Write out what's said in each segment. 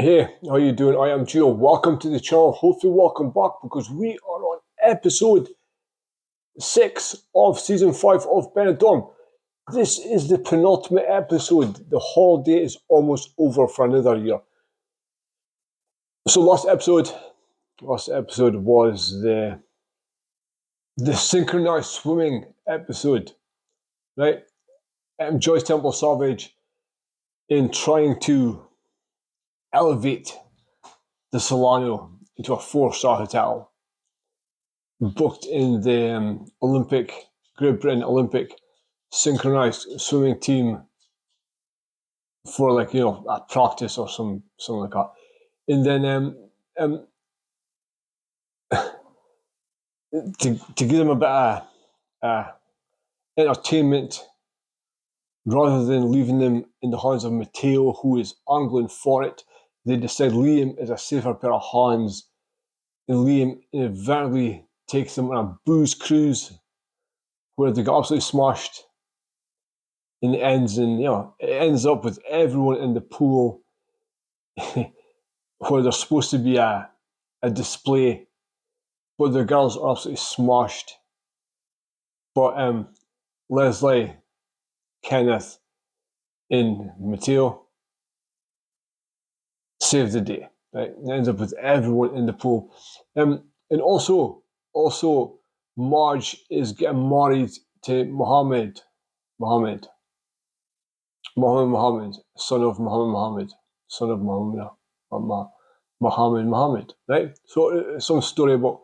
Hey, how you doing? I am Gio. Welcome to the channel. Hopefully welcome back because we are on episode 6 of season 5 of Benidorm. This is the penultimate episode. The holiday is almost over for another year. So last episode was the synchronized swimming episode, right? Joyce Temple Savage in trying to elevate the Solano into a 4-star hotel, booked in the Great Britain Olympic synchronized swimming team for a practice or something like that. And then to give them a bit of entertainment, rather than leaving them in the hands of Matteo, who is angling for it, they decide Liam is a safer pair of hands, and Liam inadvertently takes them on a booze cruise where they get absolutely smashed, and it ends up with everyone in the pool where there's supposed to be a display, but the girls are absolutely smashed. But Leslie, Kenneth, and Matteo save the day. Right? It ends up with everyone in the pool. And also, Marge is getting married to Mohammed, son of Muhammad, right? So some story about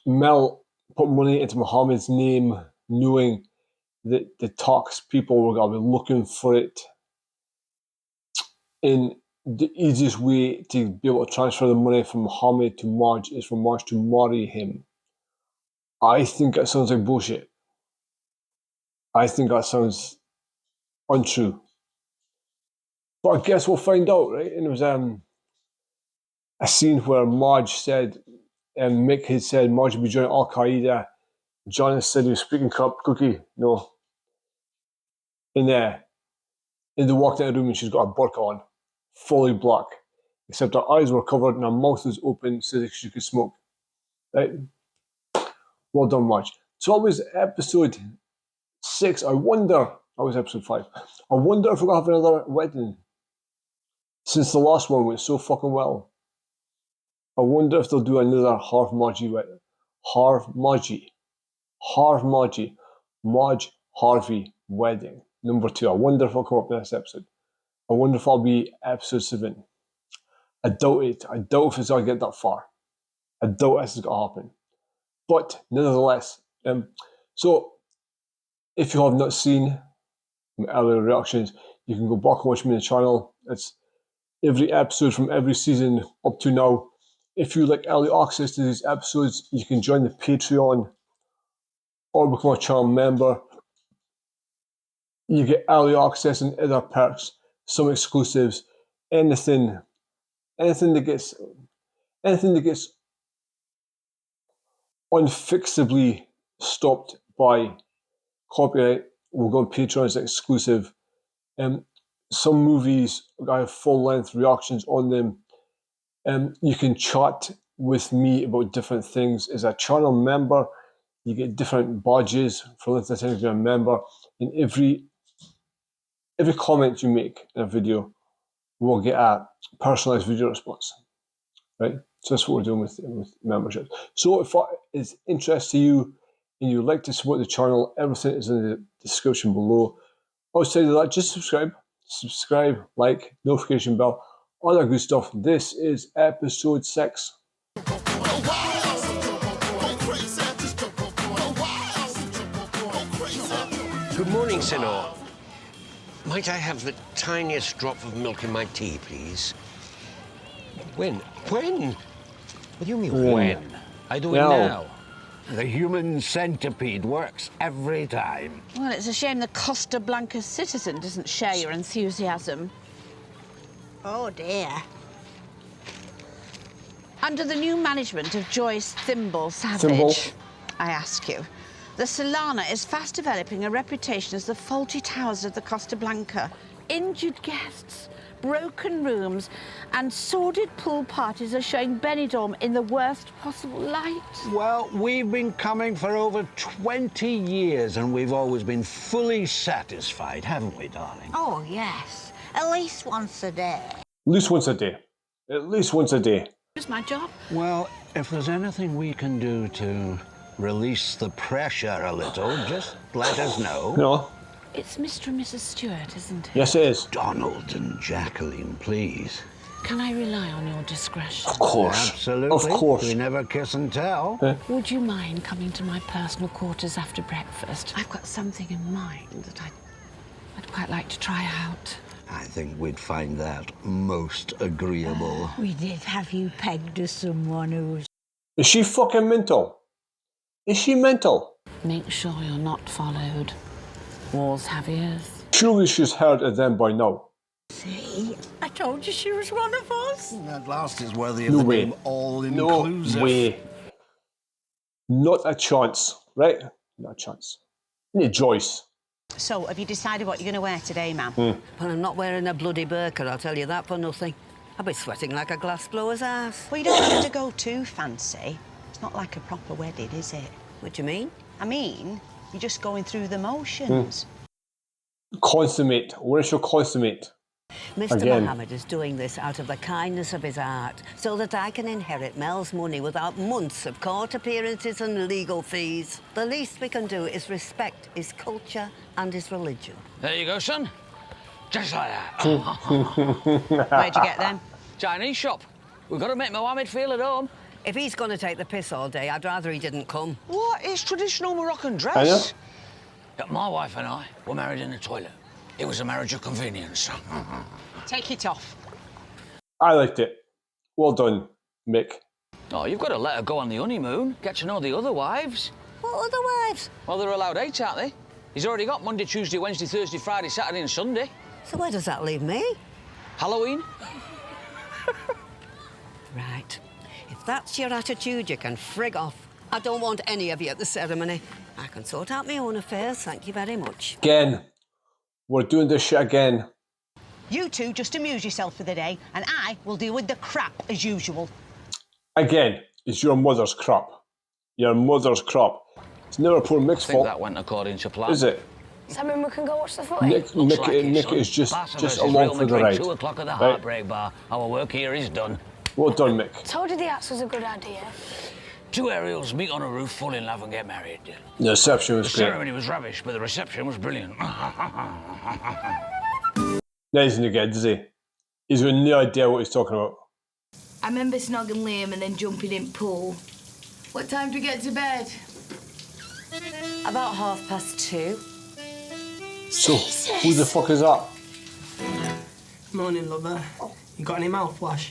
Mel put money into Muhammad's name, knowing that the tax people were going to be looking for it. And the easiest way to be able to transfer the money from Muhammad to Marge is for Marge to marry him. I think that sounds like bullshit. I think that sounds untrue. But I guess we'll find out, right? And it was a scene where Marge said, and Mick had said Marge would be joining Al Qaeda. John said he was speaking Cookie. No. And they walked out of the room and she's got a burqa on, fully black, except her eyes were covered and her mouth was open so that she could smoke. Right? Well done, Marge. So that was episode 6. I was episode 5. I wonder if we're going to have another wedding, since the last one went so fucking well. I wonder if they'll do another Marge Harvey wedding. Number 2. I wonder if I'll come up with this episode. I wonder if I'll be episode 7. I doubt it. I doubt if it's going to get that far. I doubt this is going to happen. But nevertheless, so if you have not seen my earlier reactions, you can go back and watch me on the channel. It's every episode from every season up to now. If you like early access to these episodes, you can join the Patreon or become a channel member. You get early access and other perks, some exclusives, anything that gets unfixably stopped by copyright will go on Patreon as exclusive. Some movies, I have full-length reactions on them. You can chat with me about different things. As a channel member, you get different badges for listening to a member, and every comment you make in a video will get a personalized video response. Right? So that's what we're doing with membership. So if that is interest to you and you'd like to support the channel, everything is in the description below. Outside of that, just subscribe, like, notification bell, all that good stuff. This is episode 6. Good morning, Senor. Might I have the tiniest drop of milk in my tea, please? When? What do you mean, when? I do it now. The human centipede works every time. Well, it's a shame the Costa Blanca citizen doesn't share your enthusiasm. Oh, dear. Under the new management of Joyce Thimble Savage, I ask you, the Solana is fast developing a reputation as the faulty towers of the Costa Blanca. Injured guests, broken rooms and sordid pool parties are showing Benidorm in the worst possible light. Well, we've been coming for over 20 years and we've always been fully satisfied, haven't we, darling? Oh, yes. At least once a day. At least once a day. At least once a day. It's my job. Well, if there's anything we can do to release the pressure a little, just let us know. No. It's Mr. and Mrs. Stewart, isn't it? Yes, it is. Donald and Jacqueline, please. Can I rely on your discretion? Of course. Absolutely. Of course. We never kiss and tell. Would you mind coming to my personal quarters after breakfast? I've got something in mind that I'd quite like to try out. I think we'd find that most agreeable. We did have you pegged to someone who's... Is she fucking mental? Is she mental? Make sure you're not followed. Walls have ears. Surely she's heard of them by now. See? I told you she was one of us. That last is worthy of No the way. name all-inclusive. No way. Not a chance, right? Not a chance. Need Joyce. So, have you decided what you're going to wear today, ma'am? Well, I'm not wearing a bloody burqa, I'll tell you that for nothing. I'll be sweating like a glassblower's ass. Well, you don't have to go too fancy. It's not like a proper wedding, is it? What do you mean? I mean, you're just going through the motions. Consummate. Where's your consummate? Mr. Again. Mohammed is doing this out of the kindness of his heart, so that I can inherit Mel's money without months of court appearances and legal fees. The least we can do is respect his culture and his religion. There you go, son. Just like that. Where'd you get them? Chinese shop. We've got to make Mohammed feel at home. If he's going to take the piss all day, I'd rather he didn't come. What? It's traditional Moroccan dress. I know. Yeah, my wife and I were married in the toilet. It was a marriage of convenience. Take it off. I liked it. Well done, Mick. Oh, you've got to let her go on the honeymoon. Get to know the other wives. What other wives? Well, they're allowed 8, aren't they? He's already got Monday, Tuesday, Wednesday, Thursday, Friday, Saturday and Sunday. So where does that leave me? Halloween? Right. If that's your attitude, you can frig off. I don't want any of you at the ceremony. I can sort out my own affairs, thank you very much. Again. We're doing this shit again. You two just amuse yourself for the day, and I will deal with the crap as usual. Again, it's your mother's crap. Your mother's crap. It's never poor Mick's I think fault. that went according to plan. Is it? Does that mean we can go watch the footy? Mick is just along for the ride. 2 o'clock at the Right? Heartbreak Bar. Our work here is done. Well done, Mick. Told you the axe was a good idea. 2 Ariels meet on a roof, fall in love and get married. The reception The was great. ceremony was rubbish, but the reception was brilliant. Now he's in again, does he? He's got no idea what he's talking about. I remember snogging Liam and then jumping in pool. What time do we get to bed? About 2:30. So, who the fuck is that? Morning, lover. You got any mouthwash?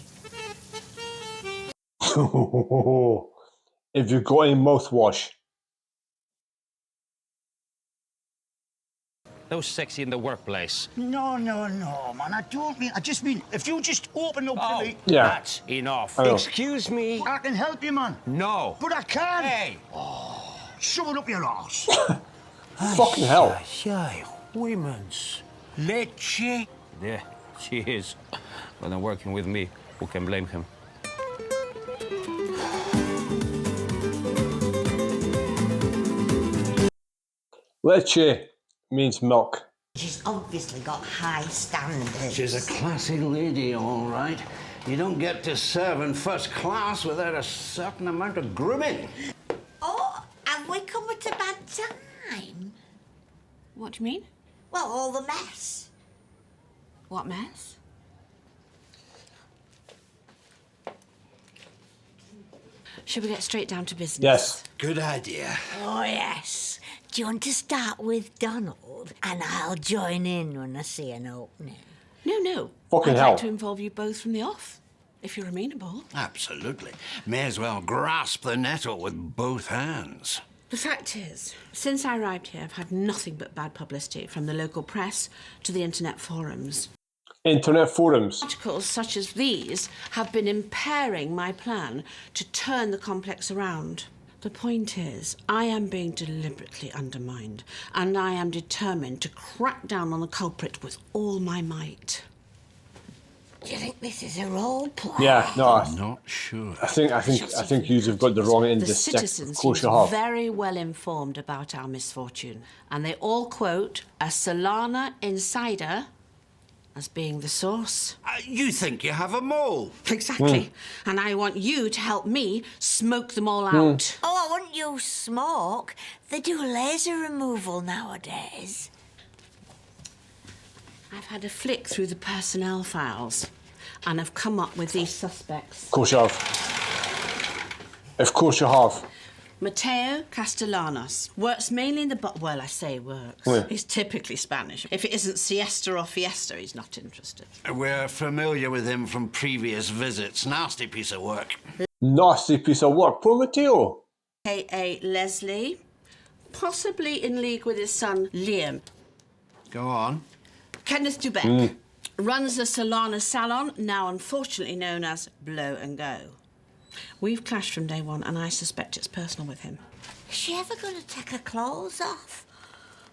If you've got any mouthwash. No sexy in the workplace. No, man. I just mean, if you just open up to me... Yeah. That's enough. I know. Excuse me. I can help you, man. No. But I can. Hey! Shove it up your arse. Fucking hell. Shy, women's leche. Yeah, she is. But then working with me, who can blame him? Leche means milk. She's obviously got high standards. She's a classy lady, all right. You don't get to serve in first class without a certain amount of grooming. Oh, have we come at a bad time? What do you mean? Well, all the mess. What mess? Should we get straight down to business? Yes. Good idea. Oh, yes. Do you want to start with Donald? And I'll join in when I see an opening. No. Fucking I'd hell. like to involve you both from the off, if you're amenable. Absolutely. May as well grasp the nettle with both hands. The fact is, since I arrived here, I've had nothing but bad publicity, from the local press to the internet forums. Internet forums. Articles such as these have been impairing my plan to turn the complex around. The point is, I am being deliberately undermined, and I am determined to crack down on the culprit with all my might. Do you think this is a role play? Yeah, no, I'm not sure. I think you've got the wrong end of The the stick. Of citizens course seem you have. very well informed about our misfortune, and they all quote a Solana insider as being the source. You think you have a mole? Exactly. And I want you to help me smoke them all out. Oh, I wouldn't use smoke. They do laser removal nowadays. I've had a flick through the personnel files, and I've come up with these suspects. Of course you have. Of course you have. Mateo Castellanos works mainly in the well, I say works. Yeah. He's typically Spanish. If it isn't siesta or fiesta, he's not interested. We're familiar with him from previous visits. Nasty piece of work. Nasty piece of work. Poor Mateo. A.A. Leslie, possibly in league with his son Liam. Go on. Kenneth Dubeck runs the Solana salon, now unfortunately known as Blow and Go. We've clashed from day one, and I suspect it's personal with him. Is she ever going to take her clothes off?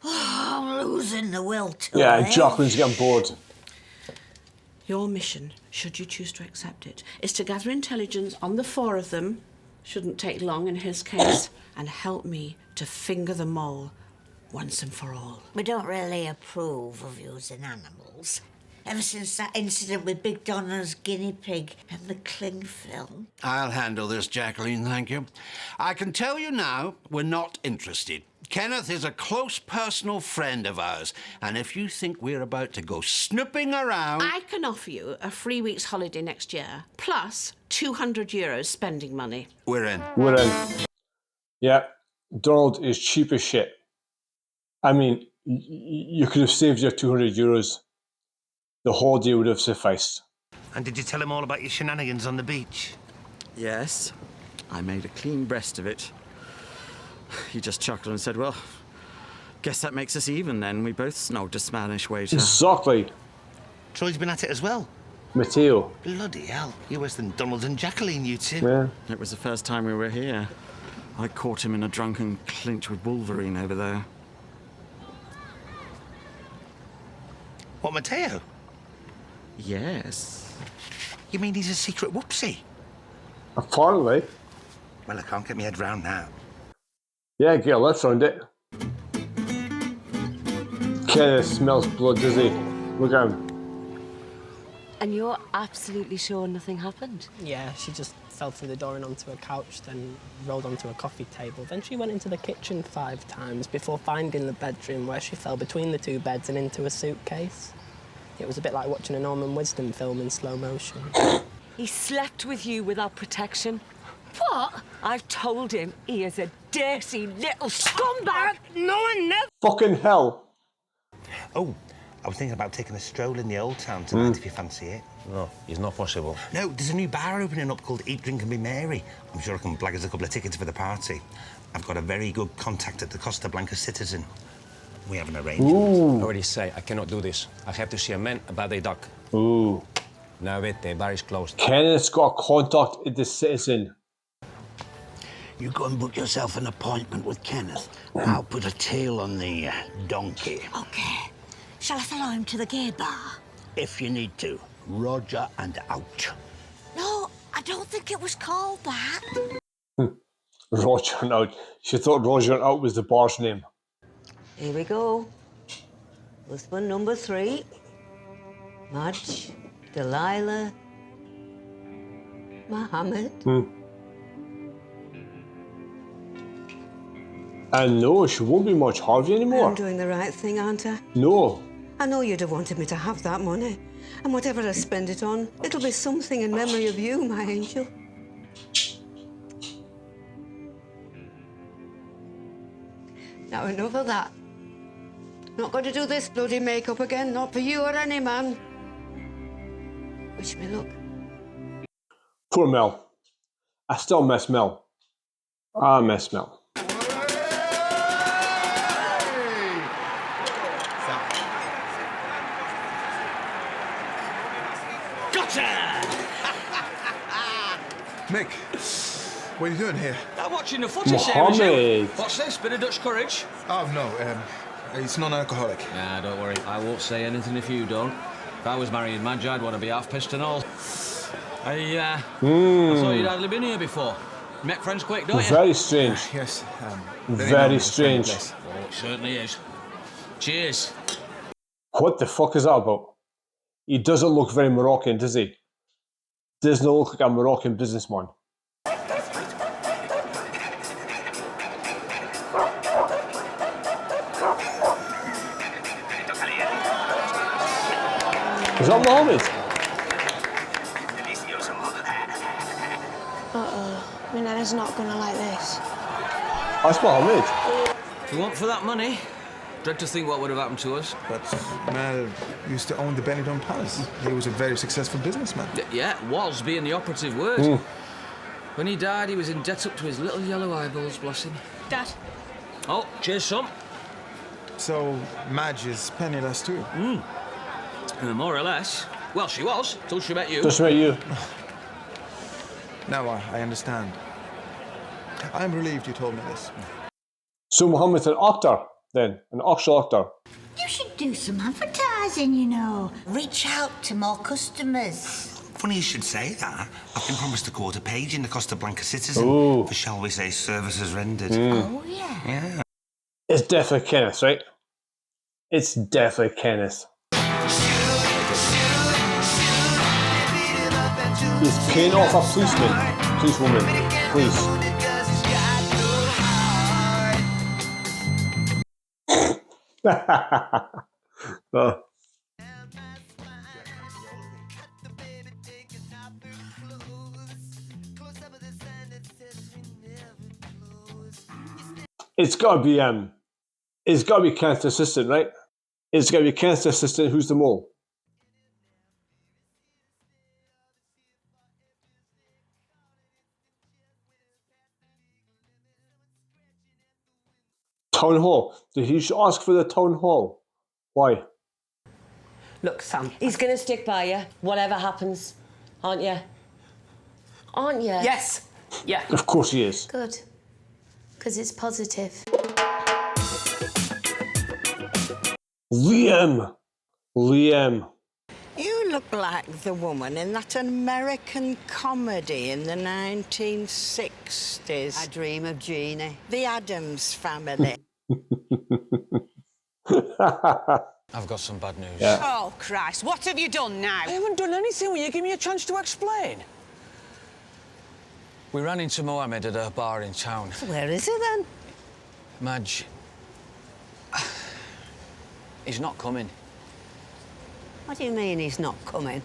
Oh, I'm losing the will to Yeah, live. Jocelyn's getting bored. Your mission, should you choose to accept it, is to gather intelligence on the four of them, shouldn't take long in his case, and help me to finger the mole once and for all. We don't really approve of using animals. Ever since that incident with Big Donna's guinea pig and the cling film. I'll handle this, Jacqueline, thank you. I can tell you now, we're not interested. Kenneth is a close personal friend of ours, and if you think we're about to go snooping around... I can offer you a 3 weeks holiday next year, plus €200 spending money. We're in. We're in. Yeah, Donald is cheap as shit. I mean, you could have saved your €200. The whole day would have sufficed. And did you tell him all about your shenanigans on the beach? Yes. I made a clean breast of it. He just chuckled and said, well, guess that makes us even then. We both snogged a Spanish waiter. Exactly. Troy's been at it as well. Mateo. Bloody hell. You're worse than Donald and Jacqueline, you two. Yeah. It was the first time we were here. I caught him in a drunken clinch with Wolverine over there. What, Mateo? Yes. You mean he's a secret whoopsie? Apparently. Well, I can't get my head round now. Yeah, get a lift round it. Kenneth smells blood, does he? Look at him. And you're absolutely sure nothing happened? Yeah, she just fell through the door and onto a couch, then rolled onto a coffee table. Then she went into the kitchen 5 times before finding the bedroom, where she fell between the 2 beds and into a suitcase. It was a bit like watching a Norman Wisdom film in slow motion. He slept with you without protection? What? I've told him he is a dirty little scumbag. No one never... Fucking hell. Oh, I was thinking about taking a stroll in the old town tonight, if you fancy it. No, it's not possible. No, there's a new bar opening up called Eat, Drink and Be Merry. I'm sure I can blag us a couple of tickets for the party. I've got a very good contact at the Costa Blanca Citizen. We have an arrangement. I already say I cannot do this. I have to see a man about a duck. Ooh. Now wait, the bar is closed. Kenneth's got a contact at the Citizen. You go and book yourself an appointment with Kenneth. I'll put a tail on the donkey. Okay. Shall I follow him to the gay bar? If you need to. Roger and out. No, I don't think it was called that. Roger and Out. She thought Roger and Out was the bar's name. Here we go. Husband number 3. Madge, Delilah, Mohammed. And no, she won't be much Harvey anymore. I'm doing the right thing, aren't I? No. I know you'd have wanted me to have that money. And whatever I spend it on, it'll be something in memory of you, my angel. Now enough of that. Not going to do this bloody makeup again, not for you or any man. Wish me luck. Poor Mel. I still miss Mel. I miss Mel. Mick, what are you doing here? I'm watching the footy series. Mohammed. What's this? Bit of Dutch courage? Oh, no, it's non-alcoholic. Nah, don't worry. I won't say anything if you don't. If I was marrying Madge, I'd want to be half pissed and all. I thought you'd hardly been here before. Met friends quick, don't you? Very strange. Yes. Very strange. Oh, it certainly is. Cheers. What the fuck is that about? He doesn't look very Moroccan, does he? Does not look like a Moroccan businessman. Is that Mohammed? Uh-oh. Minetta's not gonna like this. That's Mohammed. If you want for that money, dread to think what would have happened to us. But Mel used to own the Benidorm Palace. He was a very successful businessman. Yeah, was being the operative word. When he died, he was in debt up to his little yellow eyeballs, bless him. Dad. Oh, cheers, son. So Madge is penniless too. More or less. Well, she was, till she met you. Just met you. Now I understand. I'm relieved you told me this. So Mohammed's an actor, then? An actual actor? You should do some advertising, you know. Reach out to more customers. Funny you should say that. I've been promised a quarter page in the Costa Blanca Citizen Ooh. for, shall we say, services rendered. Oh, yeah. Yeah. It's definitely Kenneth, right? It's definitely Kenneth. He's paying off a policewoman, please. Oh. It's gotta be Kenneth's assistant, right? It's gotta be Kenneth's assistant who's the mole. Town hall. He should ask for the town hall. Why? Look, Sam. He's going to stick by you, whatever happens. Aren't you? Aren't you? Yes. Yeah. Of course he is. Good. Because it's positive. Liam. You look like the woman in that American comedy in the 1960s. I Dream of Jeannie. The Addams Family. I've got some bad news. Yeah. Oh, Christ, what have you done now? I haven't done anything. Will you give me a chance to explain? We ran into Mohammed at a bar in town. Where is he then? Madge. He's not coming. What do you mean he's not coming?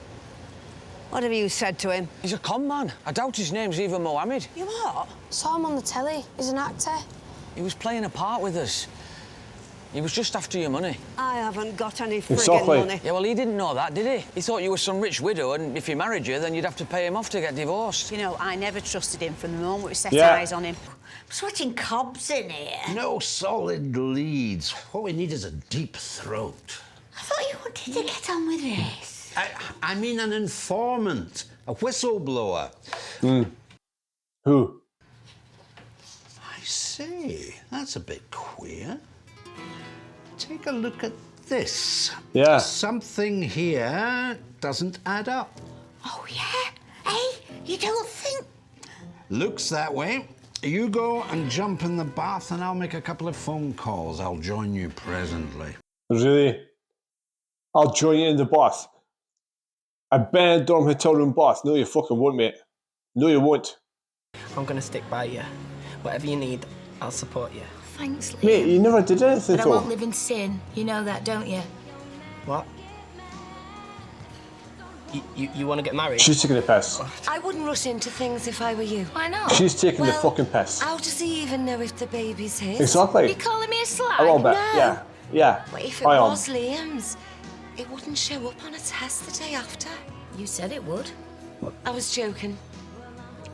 What have you said to him? He's a con man. I doubt his name's even Mohammed. You what? Saw him on the telly. He's an actor. He was playing a part with us. He was just after your money. I haven't got any friggin' Exactly. money. Yeah, well, he didn't know that, did he? He thought you were some rich widow, and if he married you, then you'd have to pay him off to get divorced. You know, I never trusted him from the moment we set Yeah. eyes on him. I'm swatting cobs in here. No solid leads. What we need is a deep throat. I thought you wanted to get on with this. I mean an informant, a whistleblower. Who? I say, that's a bit queer. Take a look at this. Yeah. Something here doesn't add up. Oh, yeah? Hey, you don't think... Looks that way. You go and jump in the bath and I'll make a couple of phone calls. I'll join you presently. Really? I'll join you in the bath. A Benidorm hotel room bath. No, you fucking won't, mate. No, you won't. I'm gonna stick by you. Whatever you need, I'll support you. Thanks, Liam. Mate, you never did anything, But I though. won't live in sin. You know that, don't you? What? You want to get married? She's taking the piss. I wouldn't rush into things if I were you. Why not? She's taking the Well, fucking piss. How does he even know if the baby's his? Exactly. You calling me a slag? A little bit. No. Yeah. Yeah. But if it I am. was Liam's, it wouldn't show up on a test the day after. You said it would. I was joking.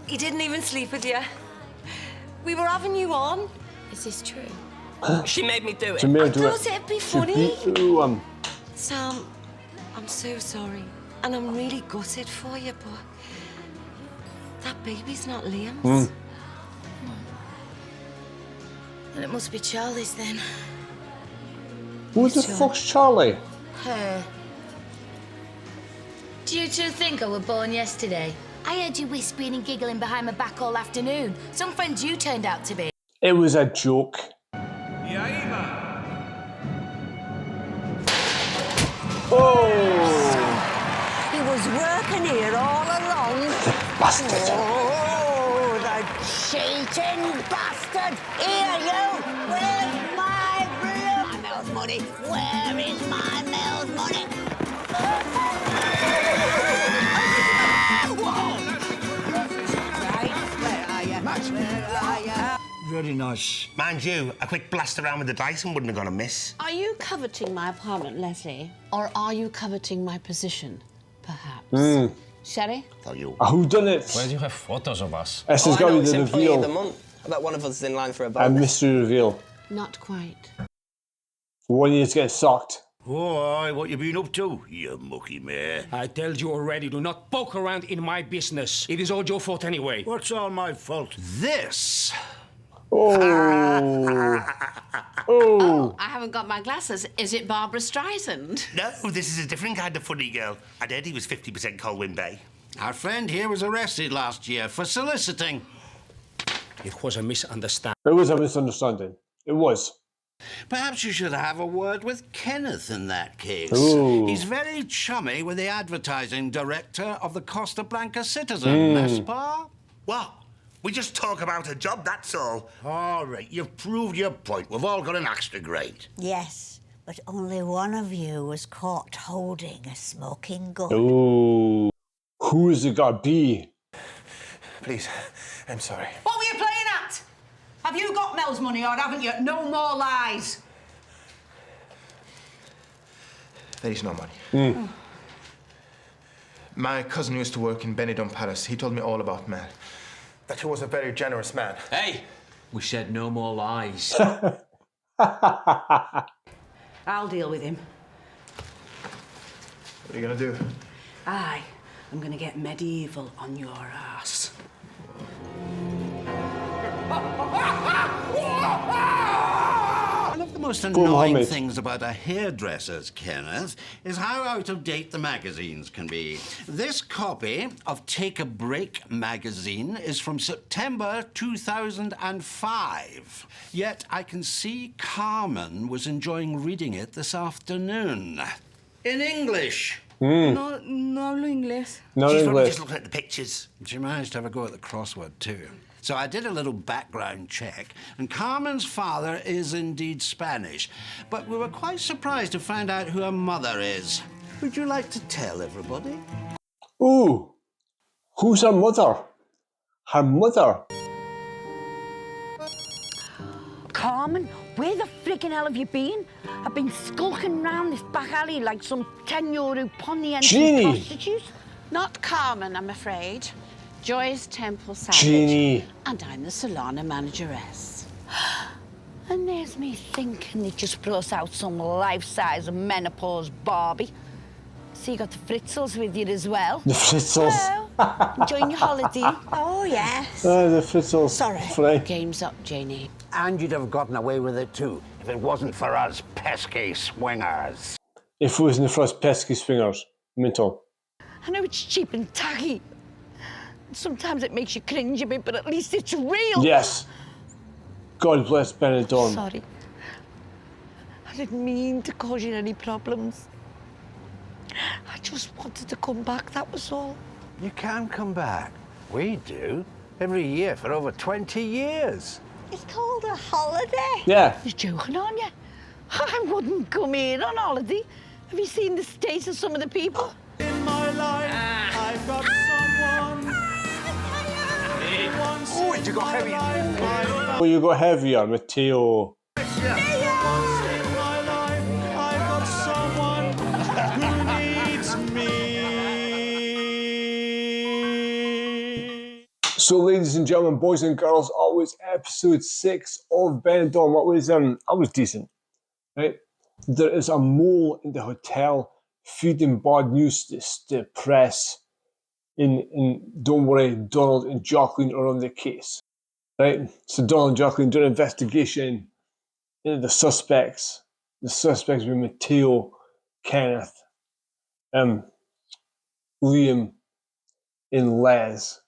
He didn't even sleep with you. We were having you on. Is this true? She made me do it. She made her do thought it'd be She funny. beat you, Sam, I'm so sorry. And I'm really gutted for you, but that baby's not Liam's. Then it must be Charlie's then. Who the fuck's Charlie? Her. Do you two think I were born yesterday? I heard you whispering and giggling behind my back all afternoon. Some friends you turned out to be. It was a joke. Oh! He was working here all along. Bastard. Oh, the cheating bastard! Here, you! Where's my Mel's money? Where is my Mel's money? Right, where are you? Where are you? Very nice. Mind you, a quick blast around with the Dyson wouldn't have gone amiss. Are you coveting my apartment, Leslie? Or are you coveting my position, perhaps? Sherry? Thought you... Who done it? Where do you have photos of us? This has got to be the reveal. Of the month. I bet one of us is in line for a A bonus. mystery reveal. Not quite. One of you is getting socked. Oh, aye, what you been up to, you mucky mare? I told you already, do not poke around in my business. It is all your fault anyway. What's all my fault? This. Oh. Oh, I haven't got my glasses. Is it Barbara Streisand? No, this is a different kind of funny girl. I heard he was 50% Colwyn Bay. Our friend here was arrested last year for soliciting. It was a misunderstanding. It was a misunderstanding. It was. Perhaps you should have a word with Kenneth in that case. Ooh. He's very chummy with the advertising director of the Costa Blanca Citizen, n'est pas? What? We just talk about a job, that's all. All right, you've proved your point. We've all got an axe to grind. Yes, but only one of you was caught holding a smoking gun. Ooh. Who is it got to be? Please, I'm sorry. What were you playing at? Have you got Mel's money or haven't you? No more lies. There is no money. My cousin used to work in Benidorm Palace. He told me all about Mel. That he was a very generous man. Hey, we said no more lies. I'll deal with him. What are you gonna do? I'm gonna get medieval on your ass. One of the most Go on, annoying Mohammed. things about a hairdresser's, Kenneth, is how out of date the magazines can be. This copy of Take a Break magazine is from September 2005. Yet I can see Carmen was enjoying reading it this afternoon. In English. No English. No She's probably English. just looking at the pictures. She managed to have a go at the crossword, too. So I did a little background check, and Carmen's father is indeed Spanish, but we were quite surprised to find out who her mother is. Would you like to tell everybody? Ooh. Who's her mother? Her mother. Carmen, where the freaking hell have you been? I've been skulking round this back alley like some 10-year-old Pontiac prostitute. Not Carmen, I'm afraid. Joy's Temple Savage. Jeannie. And I'm the Solana manageress. And there's me thinking they just brought out some life-size menopause Barbie. So you got the Fritzels with you as well. The Fritzels. Hello. Enjoying your holiday? Oh, yes. The Fritzels. Sorry. Frank. Game's up, Janie. And you'd have gotten away with it too, if it wasn't for us pesky swingers. If it wasn't for us pesky swingers. Mental. I know it's cheap and tacky. Sometimes it makes you cringe a bit, but at least it's real. Yes. God bless Benidorm. Sorry. I didn't mean to cause you any problems. I just wanted to come back, that was all. You can come back. We do. Every year for over 20 years. It's called a holiday. Yeah. You're joking, aren't you? I wouldn't come here on holiday. Have you seen the state of some of the people? In my life, I've got someone. Oh, did you go heavy? Oh, you go heavier, Matteo. So, ladies and gentlemen, boys and girls, always episode 6 of Benidorm. I was decent, right? There is a mole in the hotel feeding bad news to the press. Don't worry, Donald and Jacqueline are on the case, right? So Donald and Jacqueline do an investigation into the suspects. The suspects were Matteo, Kenneth, Liam and Les,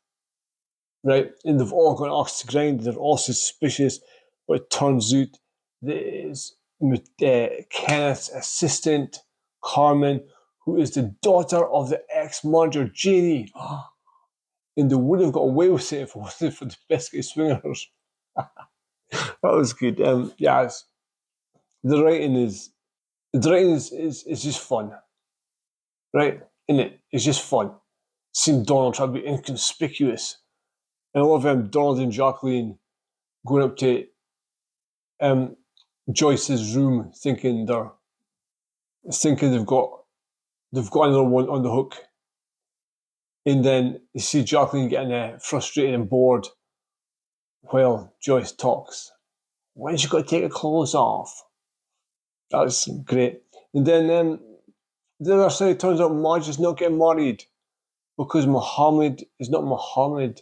right? And they've all got an axe to grind. They're all suspicious, but it turns out that it's Kenneth's assistant, Carmen, who is the daughter of the ex-manager, Janie. And they would have got away with it if it wasn't for the Biscuit Swingers. That was good. Yeah, the writing is just fun, right? Isn't it? It's just fun. Seeing Donald try to be inconspicuous. And I love Donald and Jacqueline going up to Joyce's room thinking they've got another one on the hook. And then you see Jacqueline getting frustrated and bored while Joyce talks. When's she got to take her clothes off? That's great. And then the other side, it turns out Marge is not getting married because Muhammad is not Muhammad,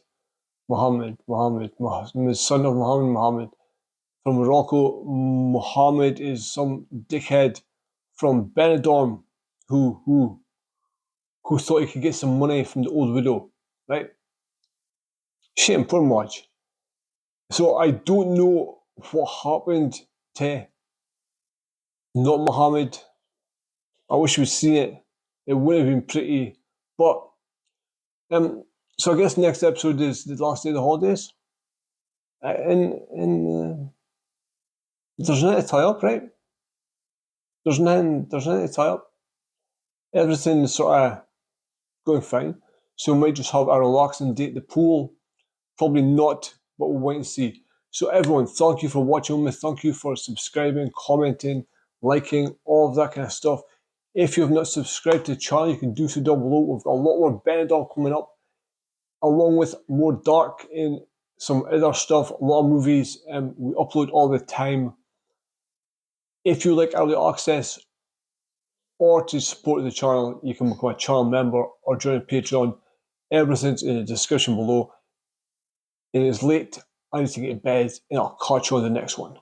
the son of Muhammad from Morocco. Muhammad is some dickhead from Benidorm who thought he could get some money from the old widow, right? Shame, poor Marge. So I don't know what happened to not Muhammad. I wish we'd seen it. It would have been pretty. But so I guess next episode is the last day of the holidays. And there's nothing to tie up, right? There's nothing to tie up. Everything's sort of going fine. So we might just have a relaxing day at the pool. Probably not, but we'll wait and see. So everyone, thank you for watching me. Thank you for subscribing, commenting, liking, all of that kind of stuff. If you have not subscribed to the channel, you can do so down below. We've got a lot more Benidorm coming up, along with more dark and some other stuff, a lot of movies. We upload all the time. If you like early access or to support the channel, you can become a channel member or join Patreon. Everything's in the description below. It is late. I need to get to bed, and I'll catch you on the next one.